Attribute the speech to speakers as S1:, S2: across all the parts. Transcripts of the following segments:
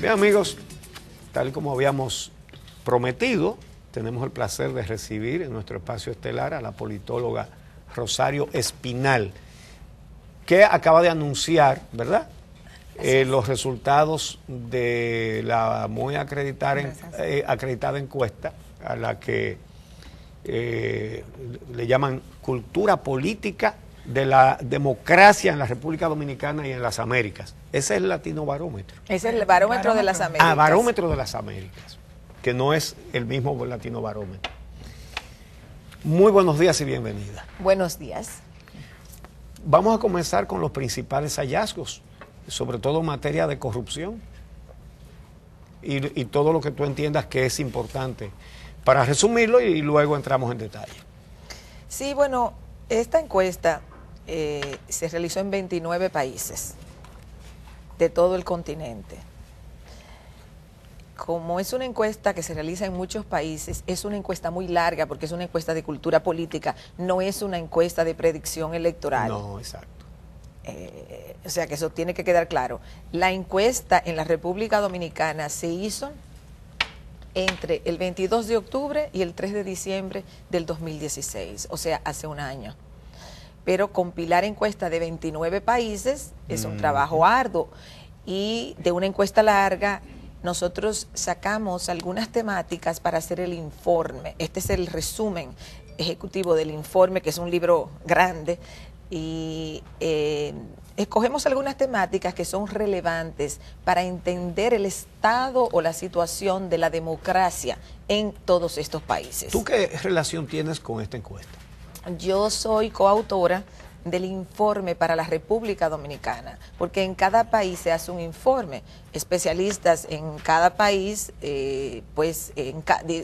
S1: Bien, amigos, tal como habíamos prometido, tenemos el placer de recibir en nuestro espacio estelar a la politóloga Rosario Espinal, que acaba de anunciar, ¿verdad?, los resultados de la muy acreditada encuesta a la que le llaman cultura política de la democracia en la República Dominicana y en las Américas. Ese es el Latino Barómetro.
S2: Ese es el barómetro de las Américas.
S1: Ah, Barómetro de las Américas, que no es el mismo Latino Barómetro. Muy buenos días y bienvenida.
S2: Buenos días.
S1: Vamos a comenzar con los principales hallazgos, sobre todo en materia de corrupción y todo lo que tú entiendas que es importante, para resumirlo y luego entramos en detalle.
S2: Sí, bueno, esta encuesta se realizó en 29 países de todo el continente. Como es una encuesta que se realiza en muchos países, es una encuesta muy larga porque es una encuesta de cultura política, no es una encuesta de predicción electoral.
S1: No, exacto.
S2: O sea que eso tiene que quedar claro. La encuesta en la República Dominicana se hizo entre el 22 de octubre y el 3 de diciembre del 2016, o sea, hace un año. Pero compilar encuesta de 29 países es un trabajo arduo, y de una encuesta larga nosotros sacamos algunas temáticas para hacer el informe. Este es el resumen ejecutivo del informe, que es un libro grande, y escogemos algunas temáticas que son relevantes para entender el estado o la situación de la democracia en todos estos países.
S1: ¿Tú qué relación tienes con esta encuesta?
S2: Yo soy coautora del informe para la República Dominicana, porque en cada país se hace un informe. Especialistas en cada país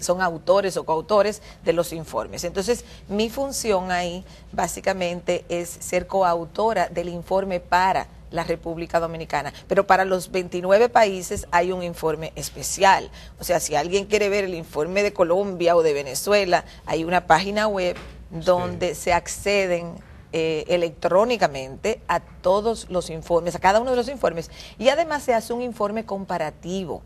S2: son autores o coautores de los informes. Entonces, mi función ahí básicamente es ser coautora del informe para la República Dominicana, pero para los 29 países hay un informe especial. O sea, si alguien quiere ver el informe de Colombia o de Venezuela, hay una página web donde se acceden electrónicamente a todos los informes, a cada uno de los informes, y además se hace un informe comparativo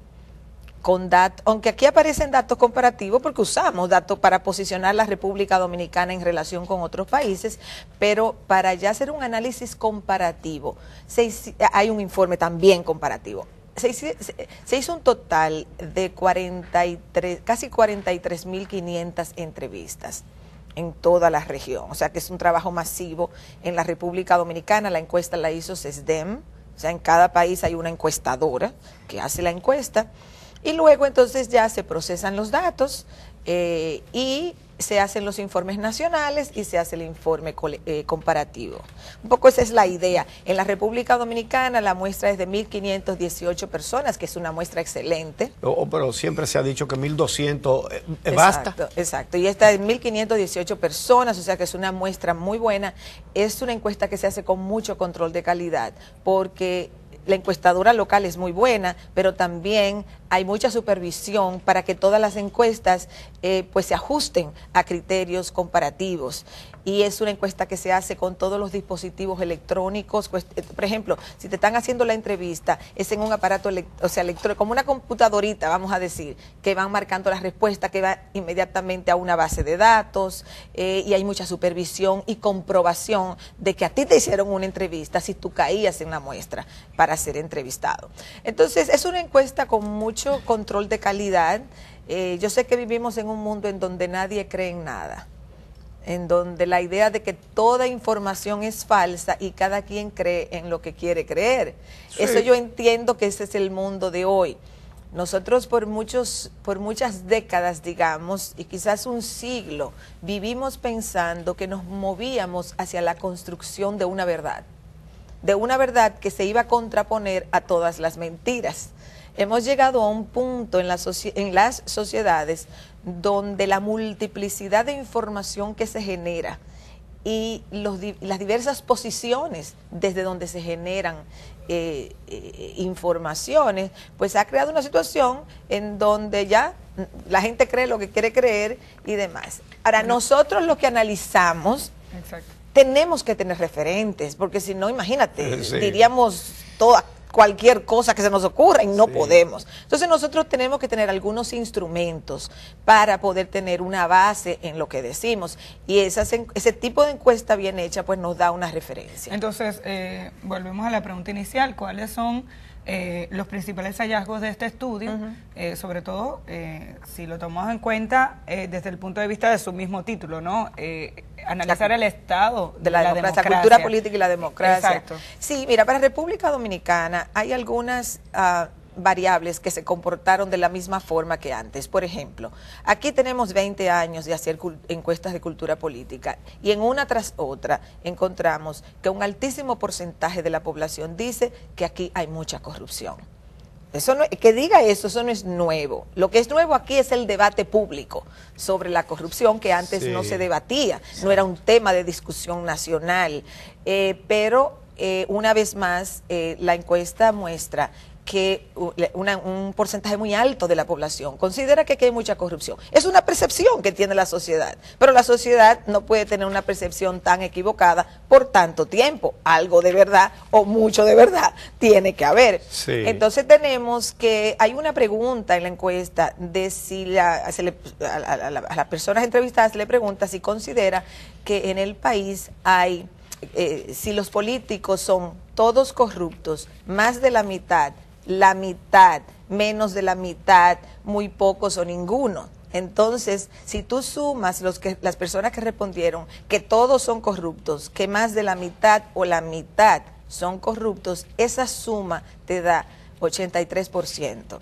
S2: con datos, aunque aquí aparecen datos comparativos porque usamos datos para posicionar la República Dominicana en relación con otros países, pero para ya hacer un análisis comparativo hay un informe también comparativo. Se hizo un total de casi 43.500 entrevistas en toda la región, o sea que es un trabajo masivo en la República Dominicana. La encuesta la hizo CESDEM, o sea, en cada país hay una encuestadora que hace la encuesta, y luego entonces ya se procesan los datos y se hacen los informes nacionales y se hace el informe comparativo. Un poco esa es la idea. En la República Dominicana la muestra es de 1.518 personas, que es una muestra excelente.
S1: Pero siempre se ha dicho que 1.200
S2: basta.
S1: Exacto,
S2: exacto. Y esta es 1.518 personas, o sea que es una muestra muy buena. Es una encuesta que se hace con mucho control de calidad, porque la encuestadora local es muy buena, pero también hay mucha supervisión para que todas las encuestas pues se ajusten a criterios comparativos. Y es una encuesta que se hace con todos los dispositivos electrónicos. Por ejemplo, si te están haciendo la entrevista, es en un aparato electrónico, como una computadorita, vamos a decir, que van marcando las respuestas, que va inmediatamente a una base de datos, y hay mucha supervisión y comprobación de que a ti te hicieron una entrevista si tú caías en la muestra para ser entrevistado. Entonces, es una encuesta con mucho control de calidad. Yo sé que vivimos en un mundo en donde nadie cree en nada, en donde la idea de que toda información es falsa y cada quien cree en lo que quiere creer. Sí. Eso yo entiendo que ese es el mundo de hoy. Nosotros por muchas décadas, digamos, y quizás un siglo, vivimos pensando que nos movíamos hacia la construcción de una verdad que se iba a contraponer a todas las mentiras. Hemos llegado a un punto en las sociedades donde la multiplicidad de información que se genera y las diversas posiciones desde donde se generan informaciones, pues ha creado una situación en donde ya la gente cree lo que quiere creer y demás. Ahora, nosotros lo que analizamos, tenemos que tener referentes, porque si no, imagínate, diríamos cualquier cosa que se nos ocurra y no
S1: Sí.
S2: podemos. Entonces nosotros tenemos que tener algunos instrumentos para poder tener una base en lo que decimos, y ese tipo de encuesta bien hecha pues nos da una referencia.
S3: Entonces, volvemos a la pregunta inicial, ¿cuáles son los principales hallazgos de este estudio? Sobre todo, si lo tomamos en cuenta desde el punto de vista de su mismo título, ¿no? Analizar el estado
S2: de la democracia, la cultura política y la democracia.
S3: Exacto.
S2: Sí, mira, para República Dominicana hay algunas variables que se comportaron de la misma forma que antes. Por ejemplo, aquí tenemos 20 años de hacer encuestas de cultura política, y en una tras otra encontramos que un altísimo porcentaje de la población dice que aquí hay mucha corrupción. Eso no, que diga eso no es nuevo. Lo que es nuevo aquí es el debate público sobre la corrupción, que antes
S1: Sí.
S2: no se debatía, no era un tema de discusión nacional. Pero una vez más, la encuesta muestra que un porcentaje muy alto de la población considera que aquí hay mucha corrupción. Es una percepción que tiene la sociedad, pero la sociedad no puede tener una percepción tan equivocada por tanto tiempo. Algo de verdad o mucho de verdad tiene que haber.
S1: Sí.
S2: Entonces tenemos que, hay una pregunta en la encuesta de si a las personas entrevistadas se le pregunta si considera que en el país hay, si los políticos son todos corruptos, más de la mitad, menos de la mitad, muy pocos o ninguno. Entonces, si tú sumas las personas que respondieron que todos son corruptos, que más de la mitad o la mitad son corruptos, esa suma te da 83%.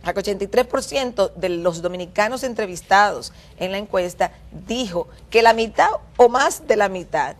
S2: El 83% de los dominicanos entrevistados en la encuesta dijo que la mitad o más de la mitad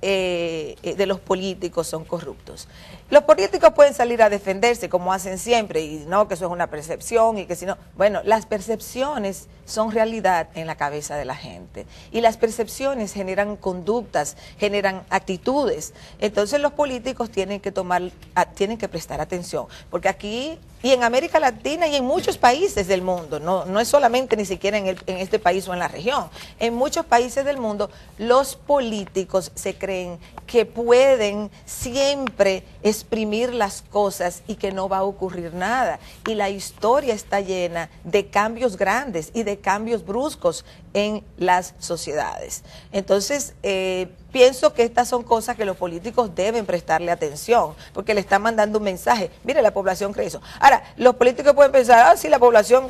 S2: de los políticos son corruptos. Los políticos pueden salir a defenderse como hacen siempre, y no, que eso es una percepción y que si no, bueno, las percepciones son realidad en la cabeza de la gente, y las percepciones generan conductas, generan actitudes. Entonces los políticos tienen que prestar atención, porque aquí y en América Latina y en muchos países del mundo, no es solamente ni siquiera en este país o en la región, en muchos países del mundo los políticos se creen que pueden siempre exprimir las cosas y que no va a ocurrir nada, y la historia está llena de cambios grandes y de cambios bruscos en las sociedades. Entonces, pienso que estas son cosas que los políticos deben prestarle atención, porque le están mandando un mensaje. Mire, la población cree eso. Ahora, los políticos pueden pensar, sí, la población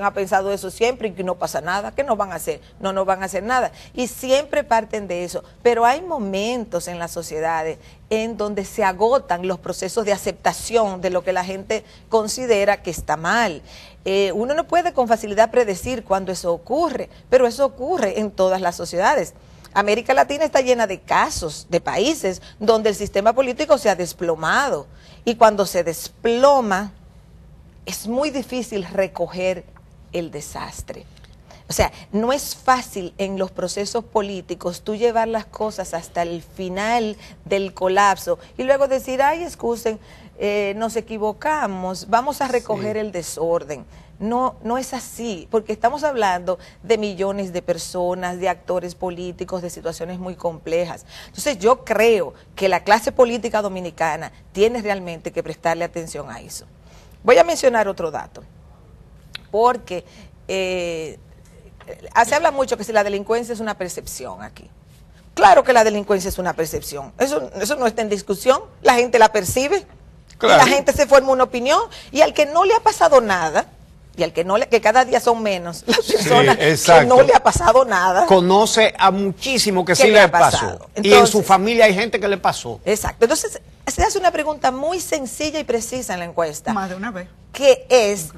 S2: ha pensado eso siempre y que no pasa nada. ¿Qué nos van a hacer? No van a hacer nada. Y siempre parten de eso. Pero hay momentos en las sociedades en donde se agotan los procesos de aceptación de lo que la gente considera que está mal. Uno no puede con facilidad predecir cuándo eso ocurre, pero eso ocurre en todas las sociedades. América Latina está llena de casos, de países donde el sistema político se ha desplomado, y cuando se desploma es muy difícil recoger el desastre. O sea, no es fácil en los procesos políticos tú llevar las cosas hasta el final del colapso y luego decir, ay, excusen, nos equivocamos, vamos a recoger el desorden. No es así, porque estamos hablando de millones de personas, de actores políticos, de situaciones muy complejas. Entonces yo creo que la clase política dominicana tiene realmente que prestarle atención a eso. Voy a mencionar otro dato, porque se habla mucho que si la delincuencia es una percepción aquí. Claro que la delincuencia es una percepción, eso no está en discusión, la gente la percibe, claro. Y la gente se forma una opinión, y al que no le ha pasado nada, y al que cada día son menos las personas que no le ha pasado nada,
S1: conoce a muchísimo que sí le pasó. Entonces, y en su familia hay gente que le pasó.
S2: Exacto. Entonces se hace una pregunta muy sencilla y precisa en la encuesta.
S3: Más de una vez.
S2: Que es,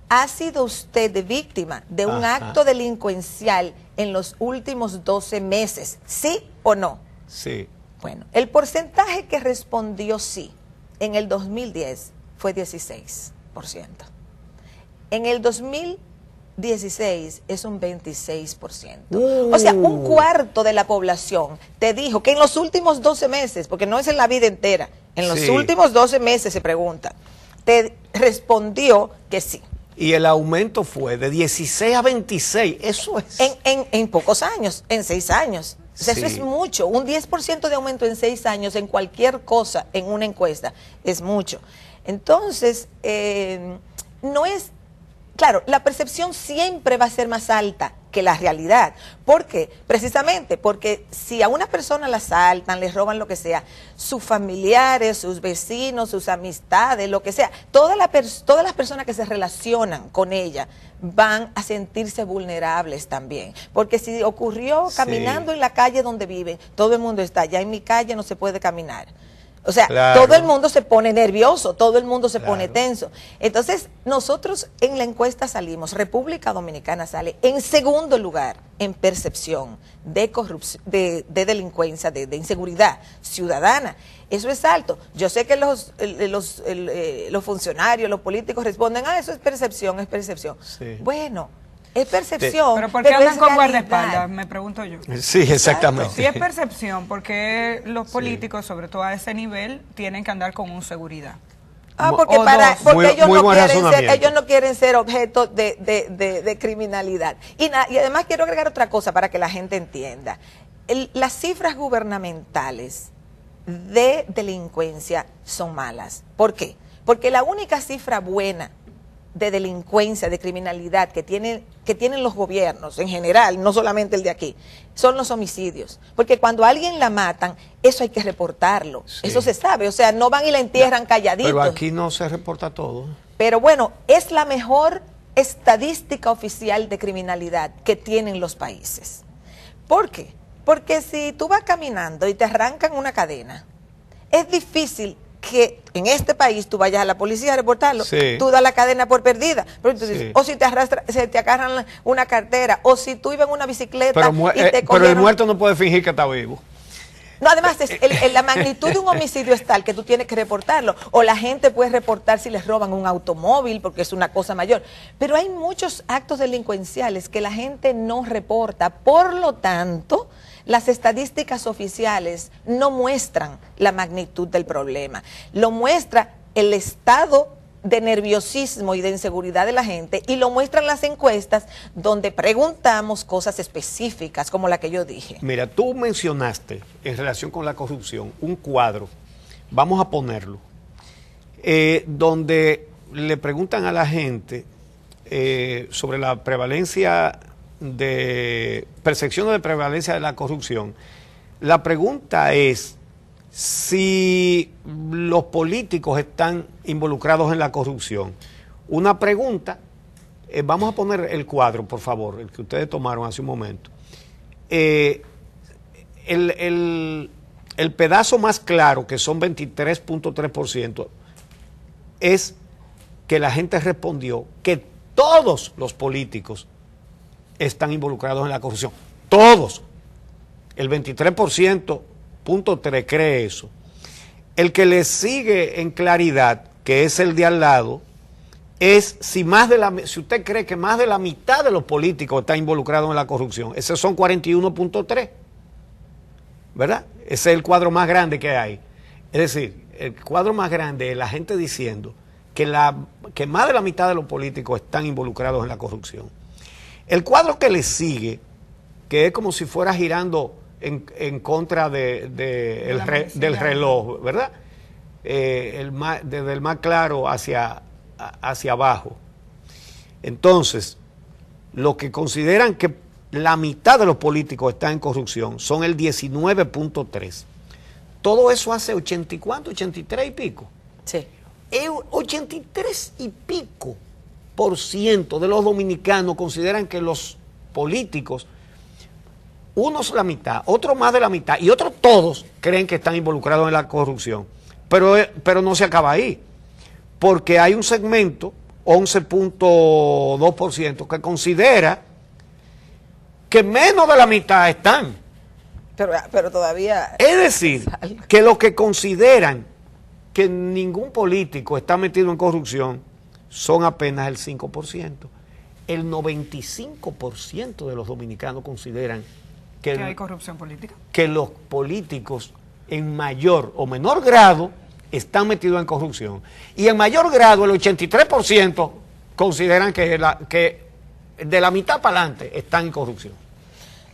S2: ¿ha sido usted víctima de un acto delincuencial en los últimos 12 meses? ¿Sí o no?
S1: Sí.
S2: Bueno, el porcentaje que respondió sí en el 2010 fue 16%. En el 2016 es un 26%. O sea, un cuarto de la población te dijo que en los últimos 12 meses, porque no es en la vida entera, en los últimos 12 meses se pregunta, te respondió que sí.
S1: Y el aumento fue de 16 a 26, eso es.
S2: En pocos años, en 6 años. O sea, eso es mucho. Un 10% de aumento en 6 años en cualquier cosa, en una encuesta, es mucho. Entonces, no es... Claro, la percepción siempre va a ser más alta que la realidad. ¿Por qué? Precisamente porque si a una persona la asaltan, le roban lo que sea, sus familiares, sus vecinos, sus amistades, lo que sea, todas las personas que se relacionan con ella van a sentirse vulnerables también. Porque si ocurrió caminando en la calle donde viven, todo el mundo está, ya en mi calle no se puede caminar. O sea,
S1: claro,
S2: todo el mundo se pone nervioso, todo el mundo se pone tenso. Entonces, nosotros en la encuesta salimos, República Dominicana sale en segundo lugar en percepción de corrupción, de delincuencia, de inseguridad ciudadana. Eso es alto. Yo sé que los funcionarios, los políticos responden, eso es percepción, es percepción. Sí. Bueno, es percepción.
S3: Pero ¿por qué andan con guardaespaldas? Me pregunto yo.
S1: Sí, exactamente.
S3: Si es percepción, ¿por qué los políticos, sobre todo a ese nivel, tienen que andar con un seguridad?
S2: Porque ellos no quieren ser objeto de criminalidad. Y además quiero agregar otra cosa para que la gente entienda. Las cifras gubernamentales de delincuencia son malas. ¿Por qué? Porque la única cifra buena de delincuencia, de criminalidad que tienen los gobiernos en general, no solamente el de aquí, son los homicidios. Porque cuando a alguien la matan, eso hay que reportarlo. Sí. Eso se sabe, o sea, no van y la entierran calladitos.
S1: Pero aquí no se reporta todo.
S2: Pero bueno, es la mejor estadística oficial de criminalidad que tienen los países. ¿Por qué? Porque si tú vas caminando y te arrancan una cadena, es difícil que en este país tú vayas a la policía a reportarlo, tú das la cadena por perdida, pero tú dices, o si te se te agarran una cartera, o si tú ibas en una bicicleta y te cogieron...
S1: Pero el muerto no puede fingir que está vivo.
S2: No, además, la magnitud de un homicidio es tal que tú tienes que reportarlo, o la gente puede reportar si les roban un automóvil, porque es una cosa mayor, pero hay muchos actos delincuenciales que la gente no reporta, por lo tanto... Las estadísticas oficiales no muestran la magnitud del problema, lo muestra el estado de nerviosismo y de inseguridad de la gente y lo muestran las encuestas donde preguntamos cosas específicas como la que yo dije.
S1: Mira, tú mencionaste en relación con la corrupción un cuadro, vamos a ponerlo, donde le preguntan a la gente sobre la prevalencia de percepción de prevalencia de la corrupción. La pregunta es si los políticos están involucrados en la corrupción. Una pregunta, vamos a poner el cuadro, por favor, el que ustedes tomaron hace un momento. El pedazo más claro, que son 23.3%, es que la gente respondió que todos los políticos están involucrados en la corrupción. Todos. El 23.3 cree eso. El que le sigue en claridad, que es el de al lado, es si usted cree que más de la mitad de los políticos están involucrados en la corrupción. Esos son 41.3. ¿Verdad? Ese es el cuadro más grande que hay. Es decir, el cuadro más grande es la gente diciendo que más de la mitad de los políticos están involucrados en la corrupción. El cuadro que le sigue, que es como si fuera girando en contra del reloj, ¿verdad? Desde el más claro hacia abajo. Entonces, los que consideran que la mitad de los políticos están en corrupción son el 19.3. Todo eso hace 80 y cuánto, 83 y pico.
S2: Sí.
S1: 83 y pico % de los dominicanos consideran que los políticos, unos la mitad, otros más de la mitad y otros todos creen que están involucrados en la corrupción. Pero no se acaba ahí, porque hay un segmento, 11.2%, que considera que menos de la mitad están.
S2: Pero todavía...
S1: Es decir, que los que consideran que ningún político está metido en corrupción son apenas el 5%. El 95% de los dominicanos consideran que
S3: hay corrupción política.
S1: Que los políticos en mayor o menor grado están metidos en corrupción. Y en mayor grado, el 83% consideran que de la mitad para adelante están en corrupción.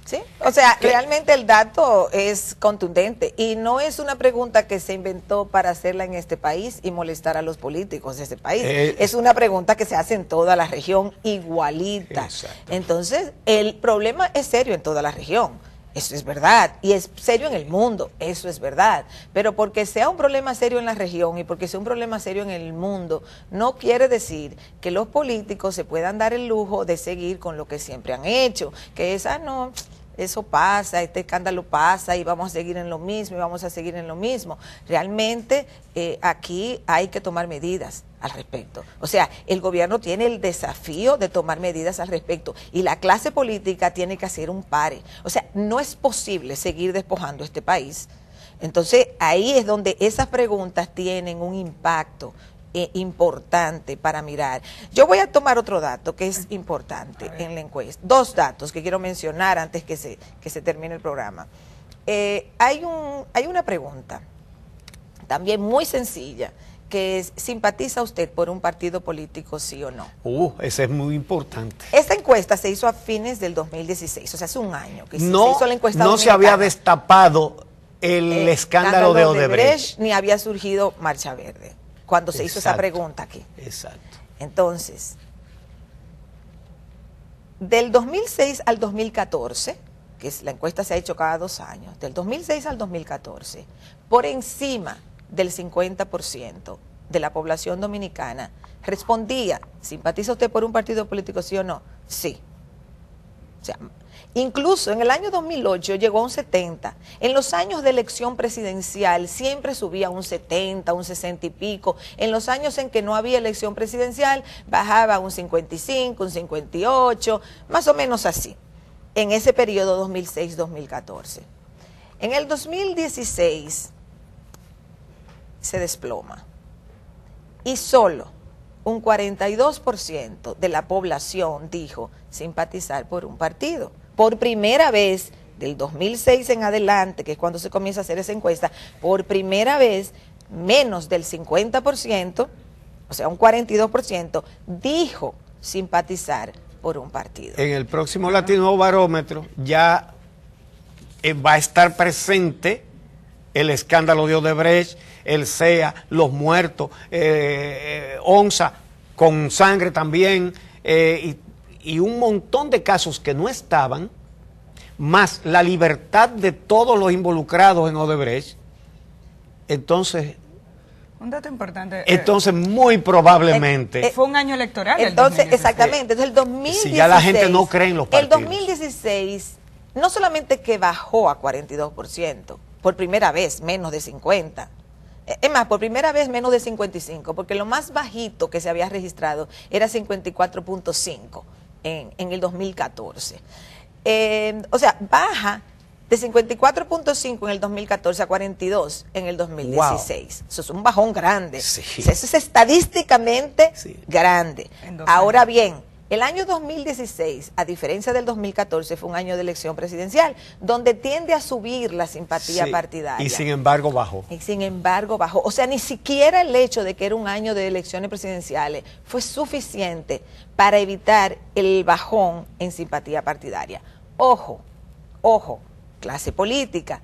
S2: Sí, o sea, realmente el dato es contundente y no es una pregunta que se inventó para hacerla en este país y molestar a los políticos de ese país. Es una pregunta que se hace en toda la región igualita.
S1: Exacto.
S2: Entonces, el problema es serio en toda la región. Eso es verdad, y es serio en el mundo, eso es verdad, pero porque sea un problema serio en la región y porque sea un problema serio en el mundo, no quiere decir que los políticos se puedan dar el lujo de seguir con lo que siempre han hecho, que es, no, eso pasa, este escándalo pasa y vamos a seguir en lo mismo y vamos a seguir en lo mismo. Realmente aquí hay que tomar medidas al respecto. O sea, el gobierno tiene el desafío de tomar medidas al respecto y la clase política tiene que hacer un pare. O sea, no es posible seguir despojando este país. Entonces, ahí es donde esas preguntas tienen un impacto importante para mirar. Yo voy a tomar otro dato que es importante en la encuesta. Dos datos que quiero mencionar antes que se termine el programa. Hay una pregunta también muy sencilla, que es, ¿simpatiza usted por un partido político, sí o no?
S1: Ese es muy importante.
S2: Esta encuesta se hizo a fines del 2016, o sea, hace un año que se hizo la encuesta.
S1: No se había destapado el escándalo de Odebrecht.
S2: Ni había surgido Marcha Verde, cuando se hizo esa pregunta aquí.
S1: Exacto.
S2: Entonces, del 2006 al 2014, que es, la encuesta se ha hecho cada 2 años, del 2006 al 2014, por encima del 50% de la población dominicana respondía, ¿simpatiza usted por un partido político, sí o no? Sí. O sea, incluso en el año 2008 llegó a un 70. En los años de elección presidencial siempre subía a un 70, un 60 y pico. En los años en que no había elección presidencial bajaba a un 55, un 58, más o menos así, en ese periodo 2006-2014. En el 2016 se desploma y solo un 42% de la población dijo simpatizar por un partido. Por primera vez, del 2006 en adelante, que es cuando se comienza a hacer esa encuesta, por primera vez, menos del 50%, o sea, un 42%, dijo simpatizar por un partido.
S1: En el próximo Latino Barómetro ya va a estar presente el escándalo de Odebrecht, el CEA, los muertos, onza con sangre también, y un montón de casos que no estaban, más la libertad de todos los involucrados en Odebrecht. Entonces,
S3: un dato importante.
S1: Entonces, muy probablemente...
S3: fue un año electoral.
S2: Entonces, exactamente. Entonces, el 2016...
S1: Si ya la gente no cree en los partidos.
S2: El 2016, no solamente que bajó a 42%, por primera vez, menos de 50%. Es más, por primera vez menos de 55, porque lo más bajito que se había registrado era 54.5 en el 2014. O sea, baja de 54.5 en el 2014 a 42 en el 2016. Wow. Eso es un bajón grande.
S1: Sí.
S2: O sea, eso es estadísticamente grande. Ahora bien, el año 2016, a diferencia del 2014, fue un año de elección presidencial, donde tiende a subir la simpatía partidaria.
S1: Y sin embargo bajó.
S2: O sea, ni siquiera el hecho de que era un año de elecciones presidenciales fue suficiente para evitar el bajón en simpatía partidaria. Ojo, clase política.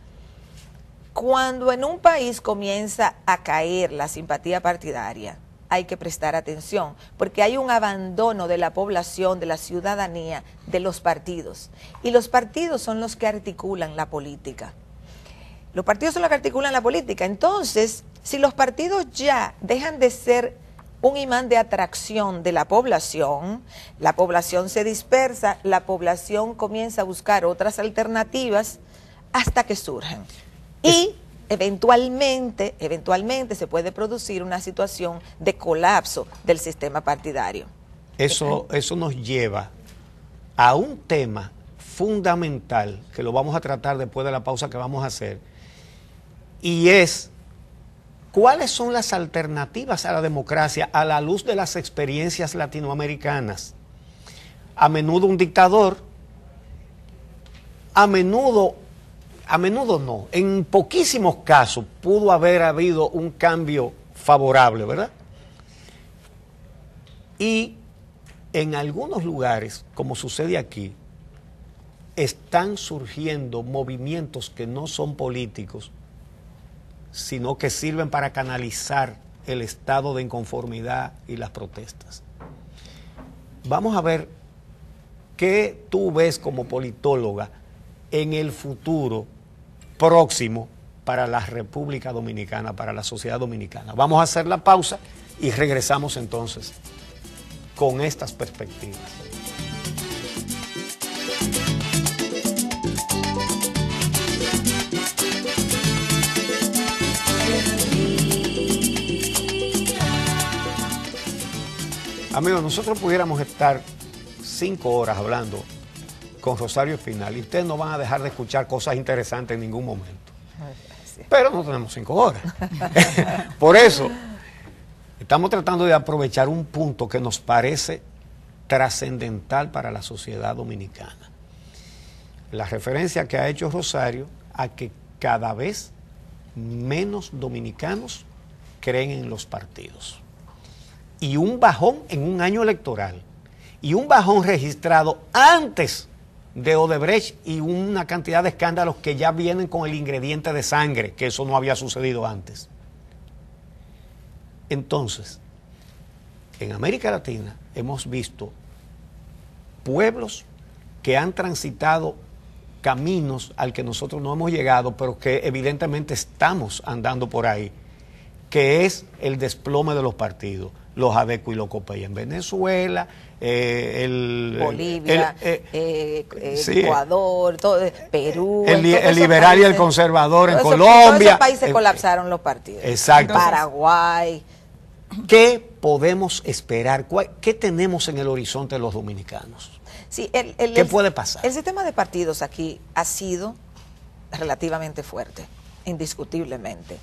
S2: Cuando en un país comienza a caer la simpatía partidaria, hay que prestar atención, porque hay un abandono de la población, de la ciudadanía, de los partidos. Y los partidos son los que articulan la política. Los partidos son los que articulan la política. Entonces, si los partidos ya dejan de ser un imán de atracción de la población se dispersa, la población comienza a buscar otras alternativas hasta que surgen. Y eventualmente se puede producir una situación de colapso del sistema partidario.
S1: Eso nos lleva a un tema fundamental que lo vamos a tratar después de la pausa que vamos a hacer, y es ¿cuáles son las alternativas a la democracia a la luz de las experiencias latinoamericanas? A menudo un dictador, a menudo no, en poquísimos casos pudo haber habido un cambio favorable, ¿verdad? Y en algunos lugares, como sucede aquí, están surgiendo movimientos que no son políticos, sino que sirven para canalizar el estado de inconformidad y las protestas. Vamos a ver qué tú ves como politóloga en el futuro próximo para la República Dominicana, para la sociedad dominicana. Vamos a hacer la pausa y regresamos entonces con estas perspectivas. Amigos, nosotros pudiéramos estar 5 horas hablando con Rosario Espinal y ustedes no van a dejar de escuchar cosas interesantes en ningún momento. Pero no tenemos 5 horas. Por eso, estamos tratando de aprovechar un punto que nos parece trascendental para la sociedad dominicana. La referencia que ha hecho Rosario a que cada vez menos dominicanos creen en los partidos. Y un bajón en un año electoral, y un bajón registrado antes de Odebrecht y una cantidad de escándalos que ya vienen con el ingrediente de sangre, que eso no había sucedido antes. Entonces, en América Latina hemos visto pueblos que han transitado caminos al que nosotros no hemos llegado, pero que evidentemente estamos andando por ahí, que es el desplome de los partidos. Los ADECO y los COPEI en Venezuela,
S2: Bolivia,
S1: sí,
S2: Ecuador, Perú,
S1: el liberal y el conservador en Colombia.
S2: Todos esos países colapsaron los partidos.
S1: Exacto.
S2: Paraguay.
S1: ¿Qué podemos esperar? ¿Qué tenemos en el horizonte de los dominicanos?
S2: Sí,
S1: ¿Qué puede pasar?
S2: El sistema de partidos aquí ha sido relativamente fuerte, indiscutiblemente.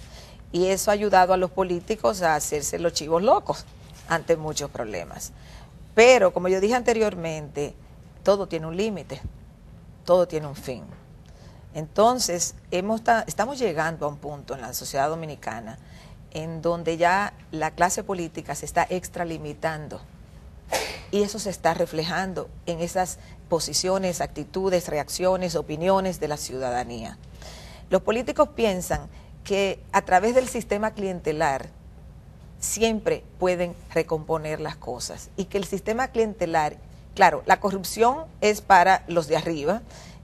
S2: Y eso ha ayudado a los políticos a hacerse los chivos locos ante muchos problemas. Pero, como yo dije anteriormente, todo tiene un límite, todo tiene un fin. Entonces, estamos llegando a un punto en la sociedad dominicana en donde ya la clase política se está extralimitando y eso se está reflejando en esas posiciones, actitudes, reacciones, opiniones de la ciudadanía. Los políticos piensan que a través del sistema clientelar siempre pueden recomponer las cosas y que el sistema clientelar, claro, la corrupción es para los de arriba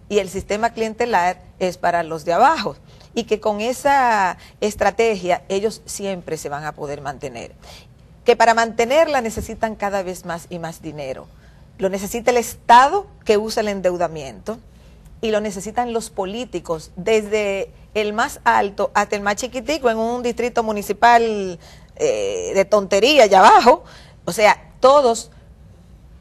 S2: y el sistema clientelar es para los de abajo y que con esa estrategia ellos siempre se van a poder mantener. Que para mantenerla necesitan cada vez más y más dinero. Lo necesita el Estado, que usa el endeudamiento, y lo necesitan los políticos, desde el más alto hasta el más chiquitico, en un distrito municipal de tontería allá abajo. O sea, todos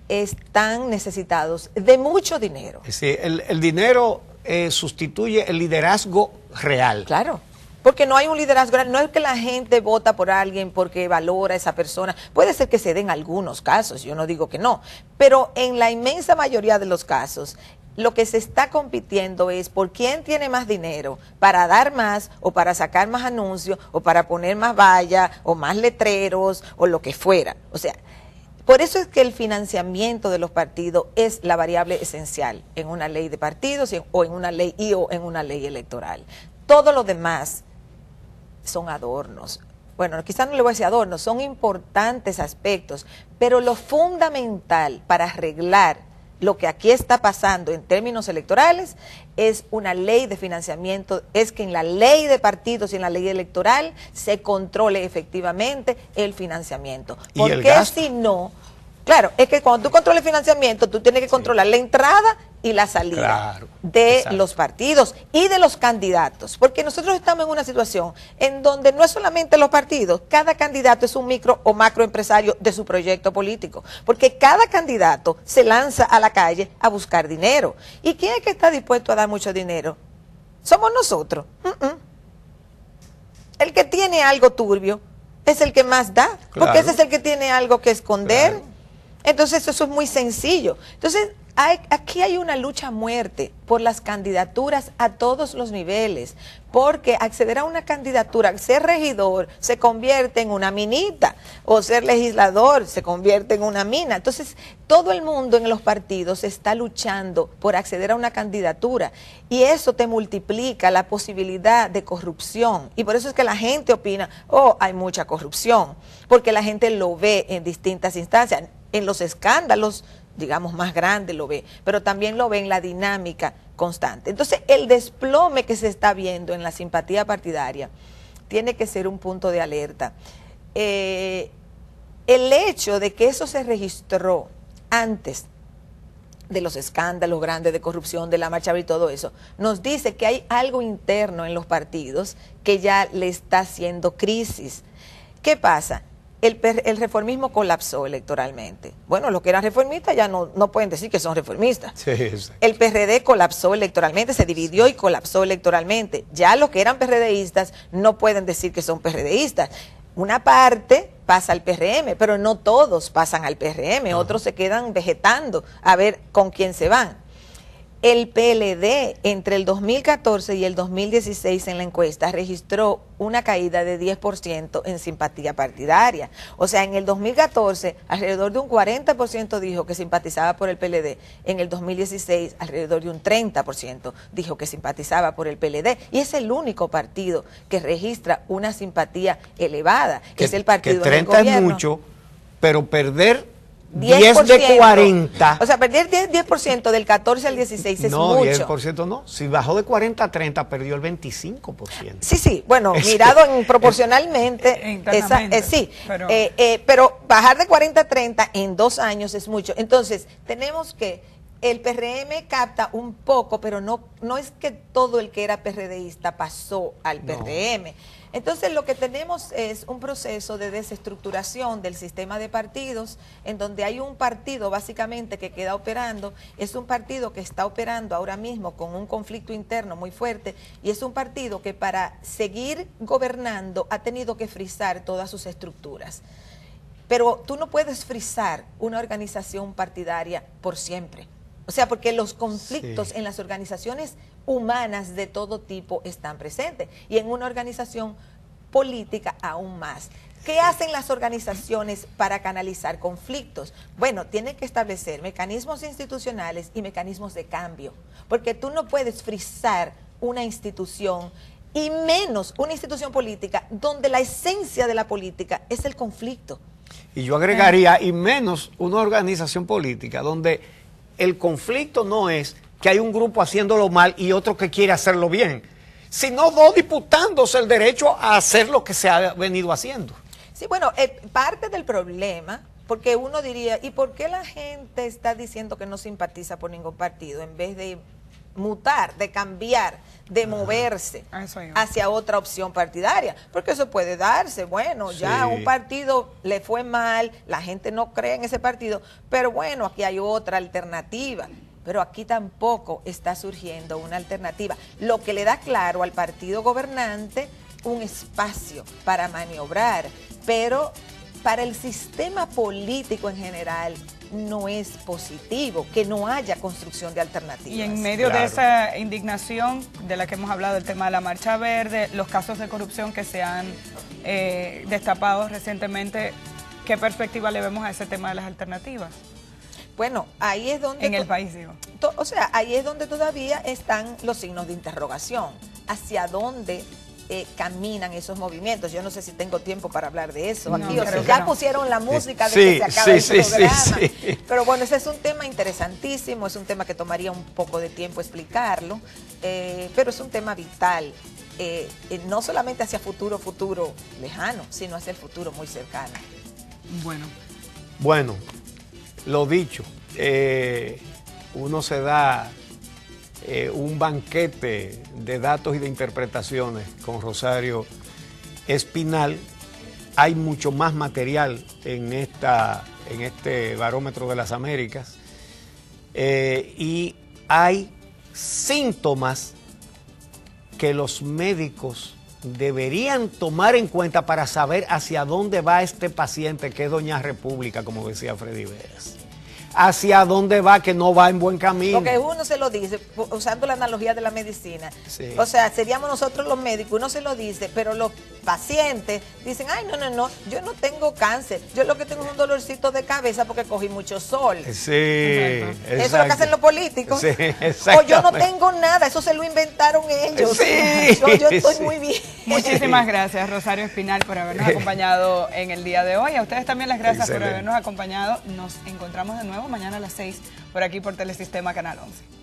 S2: están necesitados de mucho dinero.
S1: Sí, el dinero sustituye el liderazgo real.
S2: Claro, porque no hay un liderazgo real. No es que la gente vota por alguien porque valora a esa persona. Puede ser que se den algunos casos, yo no digo que no, pero en la inmensa mayoría de los casos, lo que se está compitiendo es por quién tiene más dinero para dar más o para sacar más anuncios o para poner más vallas o más letreros o lo que fuera. O sea, por eso es que el financiamiento de los partidos es la variable esencial en una ley de partidos o en una ley o en una ley electoral. Todo lo demás son adornos. Bueno, quizás no le voy a decir adornos, son importantes aspectos, pero lo fundamental para arreglar lo que aquí está pasando en términos electorales es una ley de financiamiento, es que en la ley de partidos y en la ley electoral se controle efectivamente el financiamiento. Porque si no, claro, es que cuando tú controles el financiamiento, tú tienes que controlar la entrada y la salida de los partidos y de los candidatos. Porque nosotros estamos en una situación en donde no es solamente los partidos, cada candidato es un micro o macro empresario de su proyecto político. Porque cada candidato se lanza a la calle a buscar dinero. ¿Y quién es que está dispuesto a dar mucho dinero? Somos nosotros. El que tiene algo turbio es el que más da, porque ese es el que tiene algo que esconder. Entonces eso es muy sencillo. Entonces aquí hay una lucha a muerte por las candidaturas a todos los niveles, porque acceder a una candidatura, ser regidor, se convierte en una minita, o ser legislador se convierte en una mina. Entonces, todo el mundo en los partidos está luchando por acceder a una candidatura, y eso te multiplica la posibilidad de corrupción, y por eso es que la gente opina, oh, hay mucha corrupción, porque la gente lo ve en distintas instancias, en los escándalos, digamos, más grande lo ve, pero también lo ve en la dinámica constante. Entonces, el desplome que se está viendo en la simpatía partidaria tiene que ser un punto de alerta. El hecho de que eso se registró antes de los escándalos grandes de corrupción, de la marcha y todo eso, nos dice que hay algo interno en los partidos que ya le está haciendo crisis. ¿Qué pasa? El reformismo colapsó electoralmente. Bueno, los que eran reformistas ya no pueden decir que son reformistas.
S1: Sí, exacto.
S2: El PRD colapsó electoralmente, se dividió y colapsó electoralmente. Ya los que eran PRDistas no pueden decir que son PRDistas. Una parte pasa al PRM, pero no todos pasan al PRM, otros se quedan vegetando a ver con quién se van. El PLD entre el 2014 y el 2016 en la encuesta registró una caída de 10% en simpatía partidaria. O sea, en el 2014 alrededor de un 40% dijo que simpatizaba por el PLD. En el 2016 alrededor de un 30% dijo que simpatizaba por el PLD. Y es el único partido que registra una simpatía elevada. Es el partido
S1: que 30
S2: en el gobierno.
S1: Es mucho, pero perder 10 de 40.
S2: O sea, perder 10% del 14 al 16 es
S1: no,
S2: mucho.
S1: 10% no. Si bajó de 40 a 30, perdió el 25%.
S2: Sí, bueno, mirado proporcionalmente, sí. Pero bajar de 40 a 30 en 2 años es mucho. Entonces, tenemos que el PRM capta un poco, pero no es que todo el que era PRDista pasó al PRM. Entonces, lo que tenemos es un proceso de desestructuración del sistema de partidos, en donde hay un partido básicamente que queda operando, es un partido que está operando ahora mismo con un conflicto interno muy fuerte, y es un partido que para seguir gobernando ha tenido que frizar todas sus estructuras. Pero tú no puedes frizar una organización partidaria por siempre. O sea, porque los conflictos en las organizaciones humanas de todo tipo están presentes, y en una organización política aún más. ¿Qué hacen las organizaciones para canalizar conflictos? Bueno, tienen que establecer mecanismos institucionales y mecanismos de cambio, porque tú no puedes frizar una institución, y menos una institución política donde la esencia de la política es el conflicto.
S1: Y yo agregaría, y menos una organización política donde el conflicto no es que hay un grupo haciéndolo mal y otro que quiere hacerlo bien, sino dos disputándose el derecho a hacer lo que se ha venido haciendo.
S2: Sí, bueno, parte del problema, porque uno diría, ¿y por qué la gente está diciendo que no simpatiza por ningún partido en vez de mutar, de cambiar, de moverse hacia otra opción partidaria? Porque eso puede darse. Bueno, ya un partido le fue mal, la gente no cree en ese partido, pero bueno, aquí hay otra alternativa. Pero aquí tampoco está surgiendo una alternativa, lo que le da claro al partido gobernante un espacio para maniobrar, pero para el sistema político en general no es positivo que no haya construcción de alternativas.
S3: Y en medio de esa indignación de la que hemos hablado, el tema de la Marcha Verde, los casos de corrupción que se han destapado recientemente, ¿qué perspectiva le vemos a ese tema de las alternativas?
S2: Bueno, ahí es donde...
S3: En el país, digo.
S2: O sea, ahí es donde todavía están los signos de interrogación. ¿Hacia dónde caminan esos movimientos? Yo no sé si tengo tiempo para hablar de eso aquí. O sea, ya pusieron la música de que se acaba el programa. Pero bueno, ese es un tema interesantísimo, es un tema que tomaría un poco de tiempo explicarlo, pero es un tema vital, no solamente hacia futuro lejano, sino hacia el futuro muy cercano.
S1: Bueno, lo dicho, uno se da un banquete de datos y de interpretaciones con Rosario Espinal. Hay mucho más material en este Barómetro de las Américas, y hay síntomas que los médicos deberían tomar en cuenta para saber hacia dónde va este paciente que es Doña República, como decía Freddy Veras. hacia dónde va, que no va en buen camino.
S2: Porque uno se lo dice, usando la analogía de la medicina.
S1: Sí.
S2: O sea, seríamos nosotros los médicos, uno se lo dice, pero los pacientes dicen, ay, no, yo no tengo cáncer, yo lo que tengo es un dolorcito de cabeza porque cogí mucho sol.
S1: Sí,
S2: Eso es lo que hacen los políticos.
S1: Sí,
S2: o yo no tengo nada, eso se lo inventaron ellos.
S1: Sí,
S2: yo estoy
S1: sí.
S2: muy bien.
S3: Muchísimas gracias, Rosario Espinal, por habernos acompañado en el día de hoy. A ustedes también las gracias por
S1: Excelente.
S3: habernos acompañado. Nos encontramos de nuevo mañana a las 6 por aquí por Telesistema Canal 11.